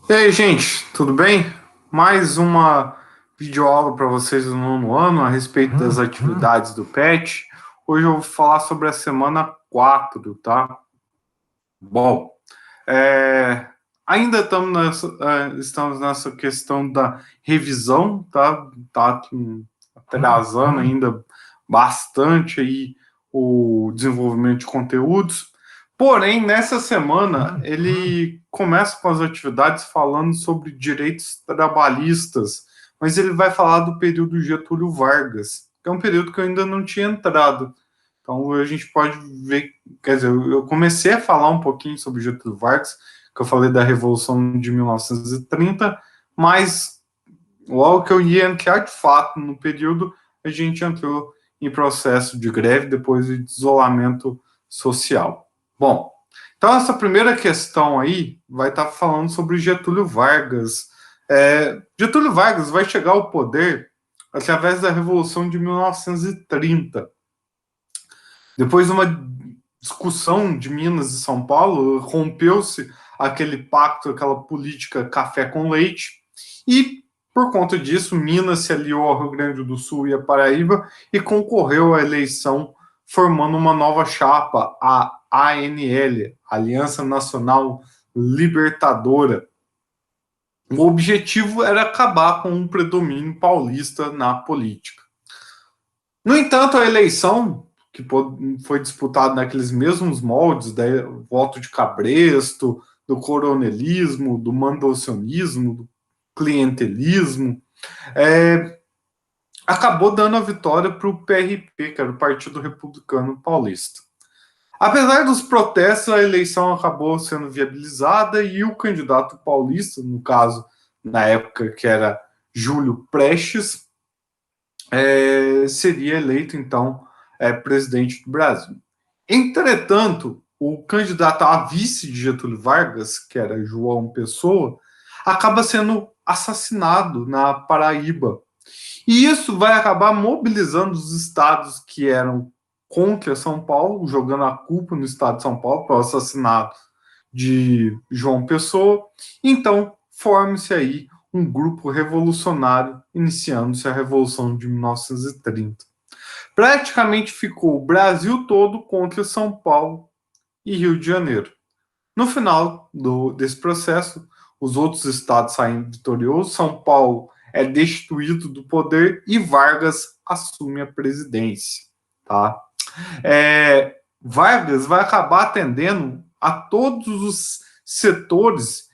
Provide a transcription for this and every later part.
E aí, gente, tudo bem? Mais uma videoaula para vocês do nono ano a respeito das atividades do PET. Hoje eu vou falar sobre a semana 4, tá? Bom, é, ainda estamos nessa questão da revisão, tá? Tá atrasando ainda bastante aí o desenvolvimento de conteúdos. Porém, nessa semana, ele começa com as atividades falando sobre direitos trabalhistas, mas ele vai falar do período Getúlio Vargas, que é um período que eu ainda não tinha entrado. Então, a gente pode ver, quer dizer, eu comecei a falar um pouquinho sobre Getúlio Vargas, que eu falei da Revolução de 1930, mas logo que eu ia entrar de fato no período, a gente entrou em processo de greve, depois de isolamento social. Bom, então essa primeira questão aí vai estar falando sobre Getúlio Vargas. Getúlio Vargas vai chegar ao poder através da Revolução de 1930. Depois de uma discussão de Minas e São Paulo, rompeu-se aquele pacto, aquela política café com leite, e por conta disso, Minas se aliou ao Rio Grande do Sul e à Paraíba e concorreu à eleição, formando uma nova chapa, a ANL, Aliança Nacional Libertadora. O objetivo era acabar com o predomínio paulista na política. No entanto, a eleição, que foi disputada naqueles mesmos moldes, do voto de cabresto, do coronelismo, do mandocianismo, do clientelismo, acabou dando a vitória para o PRP, que era o Partido Republicano Paulista. Apesar dos protestos, a eleição acabou sendo viabilizada e o candidato paulista, no caso, na época, que era Júlio Prestes, seria eleito, então, presidente do Brasil. Entretanto, o candidato a vice de Getúlio Vargas, que era João Pessoa, acaba sendo assassinado na Paraíba. E isso vai acabar mobilizando os estados que eram contra São Paulo, jogando a culpa no estado de São Paulo pelo assassinato de João Pessoa. Então, forme-se aí um grupo revolucionário, iniciando-se a Revolução de 1930. Praticamente ficou o Brasil todo contra São Paulo e Rio de Janeiro. No final desse processo, os outros estados saem vitoriosos, São Paulo é destituído do poder e Vargas assume a presidência. Tá? Vargas vai acabar atendendo a todos os setores,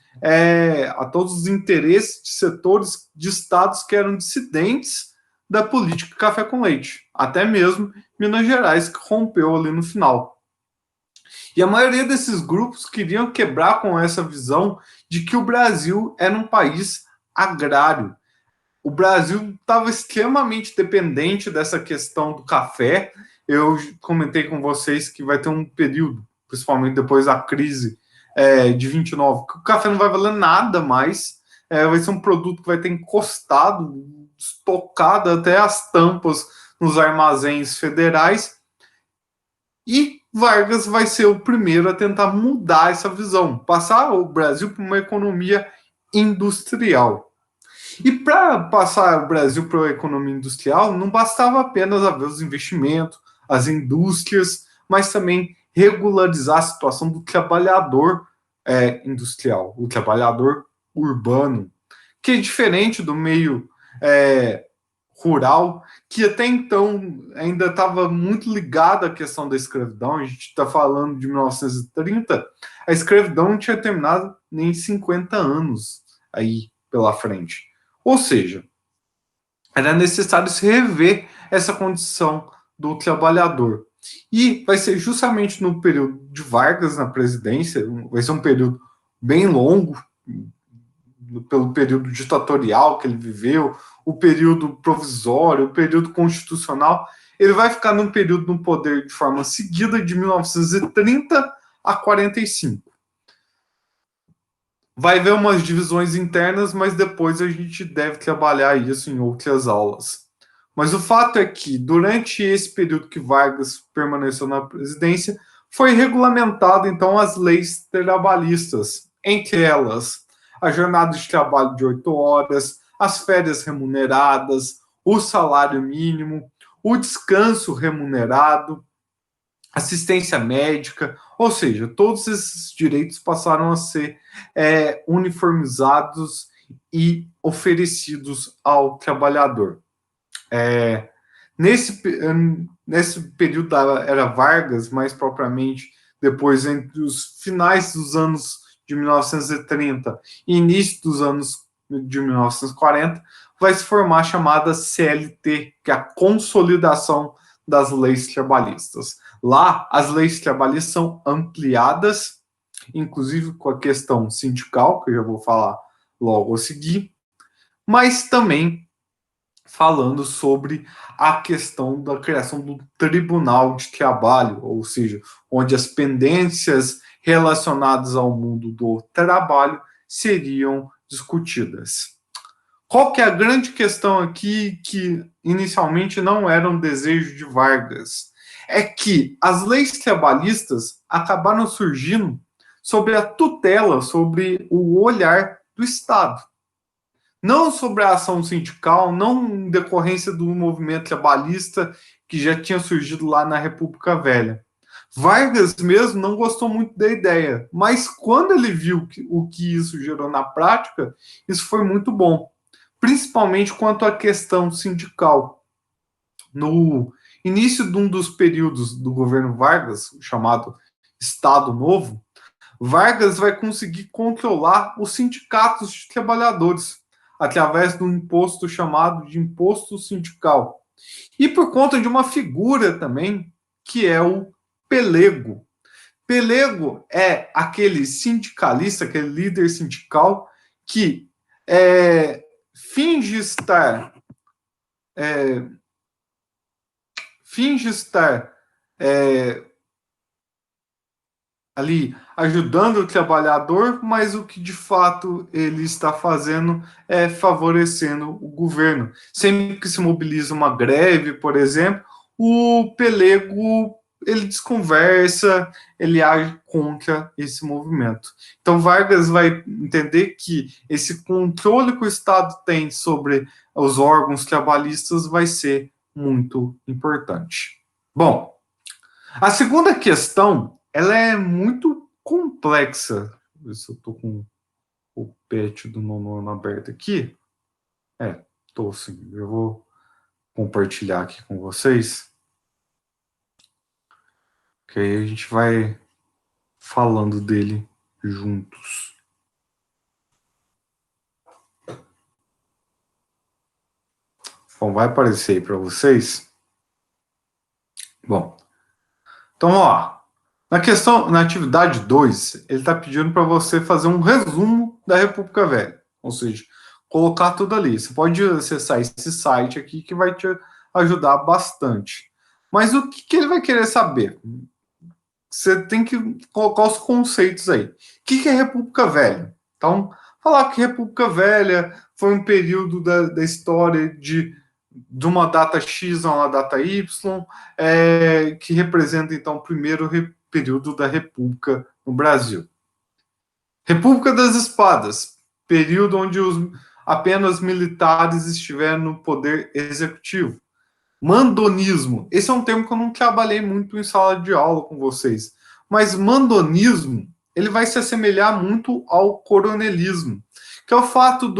a todos os interesses de setores de estados que eram dissidentes da política café com leite, até mesmo Minas Gerais, que rompeu ali no final. E a maioria desses grupos queriam quebrar com essa visão de que o Brasil era um país agrário. O Brasil estava extremamente dependente dessa questão do café. Eu comentei com vocês que vai ter um período, principalmente depois da crise de 29, que o café não vai valer nada mais. Vai ser um produto que vai ter encostado, estocado até as tampas nos armazéns federais. E Vargas vai ser o primeiro a tentar mudar essa visão, passar o Brasil para uma economia industrial. E para passar o Brasil para a economia industrial, não bastava apenas haver os investimentos, as indústrias, mas também regularizar a situação do trabalhador industrial, o trabalhador urbano, que é diferente do meio rural, que até então ainda estava muito ligado à questão da escravidão. A gente está falando de 1930, a escravidão não tinha terminado nem 50 anos aí pela frente. Ou seja, era necessário se rever essa condição do trabalhador. E vai ser justamente no período de Vargas na presidência, vai ser um período bem longo, pelo período ditatorial que ele viveu, o período provisório, o período constitucional. Ele vai ficar num período no poder de forma seguida de 1930 a 45. Vai haver umas divisões internas, mas depois a gente deve trabalhar isso em outras aulas. Mas o fato é que, durante esse período que Vargas permaneceu na presidência, foi regulamentado, então, as leis trabalhistas, entre elas a jornada de trabalho de 8 horas, as férias remuneradas, o salário mínimo, o descanso remunerado, assistência médica, ou seja, todos esses direitos passaram a ser uniformizados e oferecidos ao trabalhador. Nesse período da era Vargas, mais propriamente, depois entre os finais dos anos de 1930 e início dos anos de 1940, vai se formar a chamada CLT, que é a Consolidação das Leis Trabalhistas. Lá, as leis trabalhistas são ampliadas, inclusive com a questão sindical, que eu já vou falar logo a seguir, mas também falando sobre a questão da criação do Tribunal de Trabalho, ou seja, onde as pendências relacionadas ao mundo do trabalho seriam discutidas. Qual que é a grande questão aqui, que inicialmente não era um desejo de Vargas? É que as leis trabalhistas acabaram surgindo sobre a tutela, sobre o olhar do Estado. Não sobre a ação sindical, não em decorrência do movimento trabalhista que já tinha surgido lá na República Velha. Vargas mesmo não gostou muito da ideia, mas quando ele viu o que isso gerou na prática, isso foi muito bom, principalmente quanto à questão sindical. No início de um dos períodos do governo Vargas, chamado Estado Novo, Vargas vai conseguir controlar os sindicatos de trabalhadores através do imposto chamado de imposto sindical. E por conta de uma figura também, que é o pelego. Pelego é aquele sindicalista, aquele líder sindical que finge estar ali ajudando o trabalhador, mas o que de fato ele está fazendo é favorecendo o governo. Sempre que se mobiliza uma greve, por exemplo, o pelego ele desconversa, ele age contra esse movimento. Então Vargas vai entender que esse controle que o Estado tem sobre os órgãos trabalhistas vai ser muito importante. Bom, a segunda questão, ela é muito complexa. Deixa eu ver se eu estou com o pet do nono aberto aqui. Estou sim. Eu vou compartilhar aqui com vocês. Que aí a gente vai falando dele juntos. Bom, vai aparecer aí para vocês. Bom, então, ó, na atividade 2, ele está pedindo para você fazer um resumo da República Velha, ou seja, colocar tudo ali. Você pode acessar esse site aqui que vai te ajudar bastante. Mas o que ele vai querer saber? Você tem que colocar os conceitos aí. O que é República Velha? Então, falar que República Velha foi um período da história de uma data X a uma data Y, que representa, então, o primeiro período da República no Brasil. República das Espadas, período onde apenas militares estiveram no poder executivo. Mandonismo, esse é um termo que eu não trabalhei muito em sala de aula com vocês, mas mandonismo, ele vai se assemelhar muito ao coronelismo, que é o fato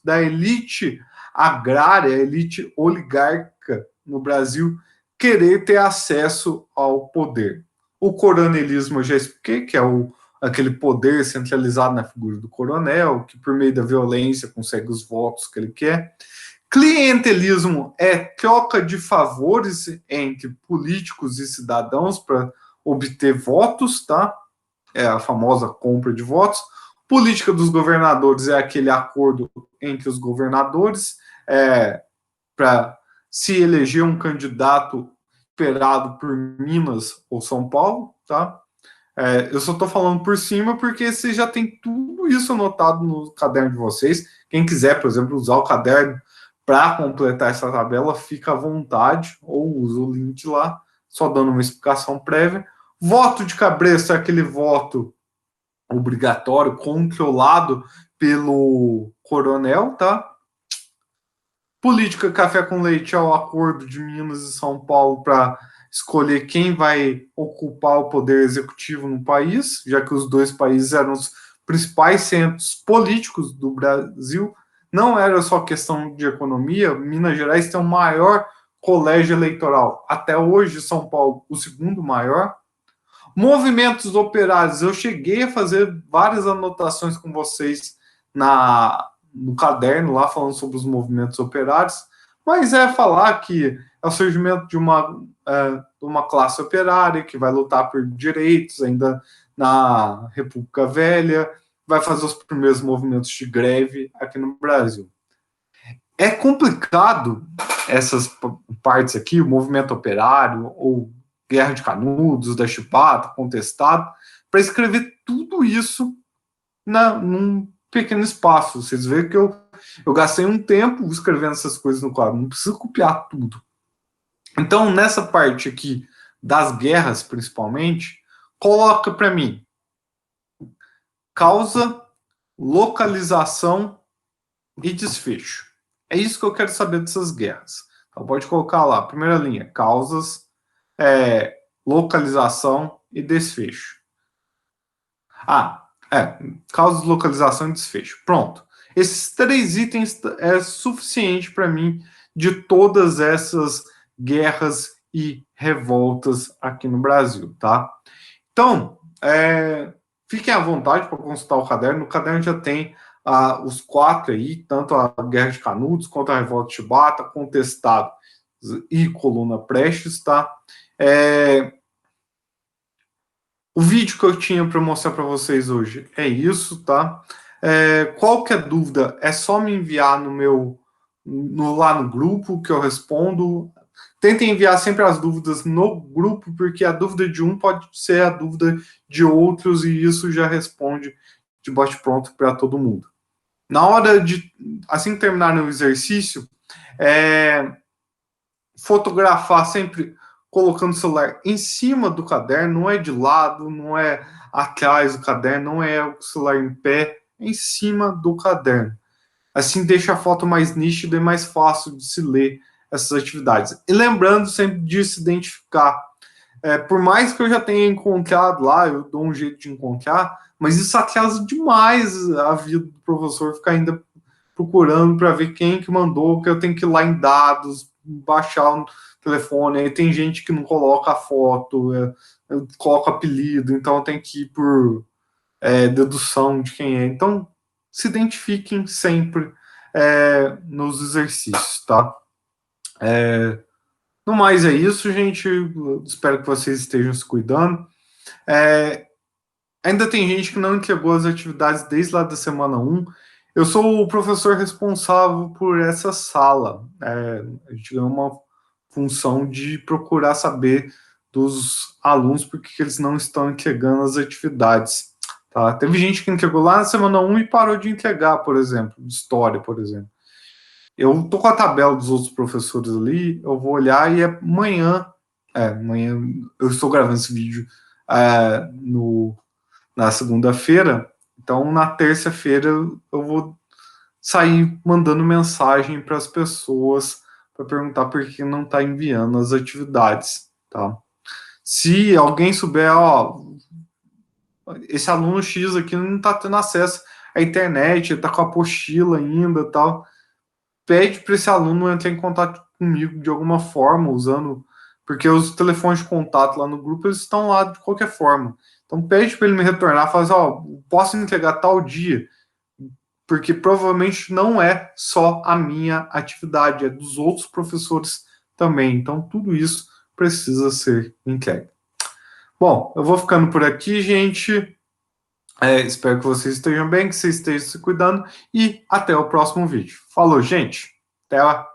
da elite agrária, elite oligárquica no Brasil, querer ter acesso ao poder. O coronelismo eu já expliquei, que é aquele poder centralizado na figura do coronel, que por meio da violência consegue os votos que ele quer. Clientelismo é troca de favores entre políticos e cidadãos para obter votos, tá? É a famosa compra de votos. Política dos governadores é aquele acordo entre os governadores para se eleger um candidato esperado por Minas ou São Paulo, tá? Eu só estou falando por cima porque você já tem tudo isso anotado no caderno de vocês. Quem quiser, por exemplo, usar o caderno para completar essa tabela, fica à vontade, ou usa o link lá, só dando uma explicação prévia. Voto de cabresto é aquele voto obrigatório, controlado pelo coronel, tá? Política café com leite é o acordo de Minas e São Paulo para escolher quem vai ocupar o poder executivo no país, já que os dois países eram os principais centros políticos do Brasil. Não era só questão de economia. Minas Gerais tem o maior colégio eleitoral. Até hoje, São Paulo, o segundo maior. Movimentos operários. Eu cheguei a fazer várias anotações com vocês no caderno lá, falando sobre os movimentos operários, mas é falar que é o surgimento de uma classe operária que vai lutar por direitos ainda na República Velha, vai fazer os primeiros movimentos de greve aqui no Brasil. É complicado essas partes aqui, o movimento operário, ou Guerra de Canudos, da Chibata, Contestado, para escrever tudo isso num pequeno espaço. Vocês veem que eu gastei um tempo escrevendo essas coisas no quadro, não preciso copiar tudo. Então, nessa parte aqui das guerras, principalmente, coloca para mim causa, localização e desfecho. É isso que eu quero saber dessas guerras. Então, pode colocar lá, primeira linha, causas, localização e desfecho. Causas, localização e desfecho. Pronto. Esses 3 itens é suficiente para mim de todas essas guerras e revoltas aqui no Brasil, tá? Então, fiquem à vontade para consultar o caderno. No caderno já tem os 4 aí, tanto a Guerra de Canudos, quanto a Revolta de Chibata, Contestado e Coluna Prestes, tá? O vídeo que eu tinha para mostrar para vocês hoje é isso, tá? Qualquer dúvida é só me enviar lá no grupo que eu respondo. Tentem enviar sempre as dúvidas no grupo, porque a dúvida de um pode ser a dúvida de outros e isso já responde de bate-pronto para todo mundo. Na hora de, assim que terminar o exercício, fotografar sempre colocando o celular em cima do caderno, não é de lado, não é atrás do caderno, não é o celular em pé, é em cima do caderno. Assim deixa a foto mais nítida e mais fácil de se ler essas atividades. E lembrando sempre de se identificar. Por mais que eu já tenha encontrado lá, eu dou um jeito de encontrar, mas isso atrasa demais a vida do professor ficar ainda procurando para ver quem que mandou, que eu tenho que ir lá em dados, baixar o telefone, aí tem gente que não coloca a foto, coloca apelido, então tem que ir por dedução de quem é. Então, se identifiquem sempre nos exercícios, tá? No mais é isso, gente. Espero que vocês estejam se cuidando. Ainda tem gente que não entregou as atividades desde lá da semana 1. Eu sou o professor responsável por essa sala. A gente ganhou uma função de procurar saber dos alunos porque eles não estão entregando as atividades. Tá? Teve gente que entregou lá na semana 1 e parou de entregar, por exemplo, de história, por exemplo. Eu tô com a tabela dos outros professores ali, eu vou olhar e amanhã eu estou gravando esse vídeo na segunda-feira, então na terça-feira eu vou sair mandando mensagem para as pessoas para perguntar por que não está enviando as atividades, tá? Se alguém souber, esse aluno X aqui não está tendo acesso à internet, está com a apostila ainda, tal, pede para esse aluno entrar em contato comigo de alguma forma, porque os telefones de contato lá no grupo, eles estão lá de qualquer forma. Então pede para ele me retornar, fala assim, posso entregar tal dia, porque provavelmente não é só a minha atividade, é dos outros professores também. Então tudo isso precisa ser entregue. Bom, eu vou ficando por aqui, gente. Espero que vocês estejam bem, que vocês estejam se cuidando e até o próximo vídeo. Falou, gente. Até lá.